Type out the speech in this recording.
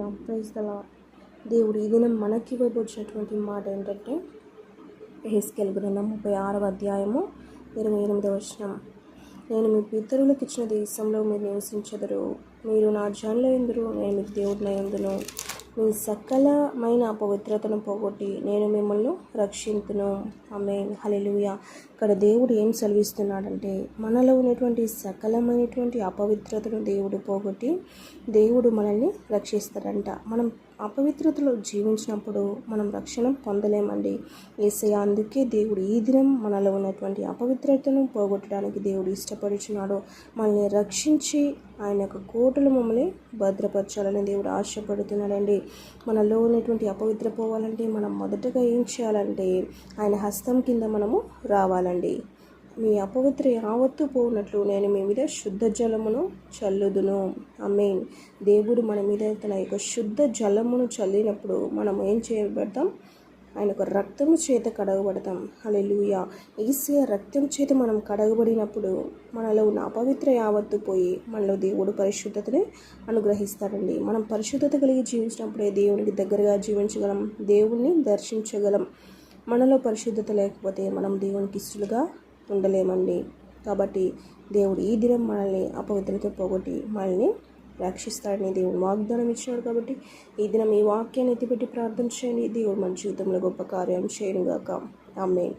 Hallelujah, praise the lord. దేవుడు ఈ దినం మనకి ఇవ్వబోచ్చినటువంటి మాట ఏంటంటే యెహెజ్కేలు గ్రంథం 36వ అధ్యాయము 28వ వచనం. నేను మీ పితరులకు ఇచ్చిన దేశంలో మీరు నివసించెదరు, మీరు నా జనులయందురు, నేను మీకు దేవుడినై ఉందును. మీ సకలమైన అపవిత్రతను పోగొట్టి నేను మిమ్మల్ని రక్షింతును. ఆమేన్, హల్లెలూయా. ఇక్కడ దేవుడు ఏం సెలవిస్తున్నాడంటే మనలో ఉన్నటువంటి సకలమైనటువంటి అపవిత్రతను దేవుడు పోగొట్టి దేవుడు మనల్ని రక్షిస్తాడంట. మనం అపవిత్రతలో జీవించినప్పుడు మనం రక్షణ పొందలేమండి. యేసయ్య అందుకే దేవుడు ఈ దినం మనలో ఉన్నటువంటి అపవిత్రతను పోగొట్టడానికి దేవుడు ఇష్టపడుచున్నాడు. మనల్ని రక్షించి ఆయన యొక్క కోటలు మమ్మల్ని భద్రపరచాలని దేవుడు ఆశపడుతున్నాడండి. మనలో ఉన్నటువంటి అపవిత్ర పోవాలంటే మనం మొదటగా ఏం చేయాలంటే ఆయన హస్తం కింద మనము రావాలండి. మీ అపవిత్ర యావత్తు పోనట్లు నేను మీ మీద శుద్ధ జలమును చల్లుదును. ఆమేన్. దేవుడు మన మీద తన యొక్క శుద్ధ జలమును చల్లినప్పుడు మనం ఏం చేయబడతాం? ఆయన యొక్క రక్తము చేత కడగబడతాం. హల్లెలూయా. యేసయ్య రక్తం చేత మనం కడగబడినప్పుడు మనలో ఉన్న అపవిత్ర యావత్తు పోయి మనలో దేవుడు పరిశుద్ధతని అనుగ్రహిస్తాడండి. మనం పరిశుద్ధత కలిగి జీవించినప్పుడే దేవునికి దగ్గరగా జీవించగలం, దేవుణ్ణి దర్శించగలం. మనలో పరిశుద్ధత లేకపోతే మనం దేవునికి ఇష్టలుగా ఉండలేమండి. కాబట్టి దేవుడు ఈ దినం మనల్ని అపవిత్రత పోగొట్టి మనల్ని రక్షిస్తాడని దేవుడు వాగ్దానం ఇచ్చినాడు. కాబట్టి ఈ దినం ఈ వాక్యాన్ని ఎత్తిపెట్టి ప్రార్థన చేయండి. దేవుడు మన జీవితంలో గొప్ప కార్యం చేయనుగాక. ఆమేన్.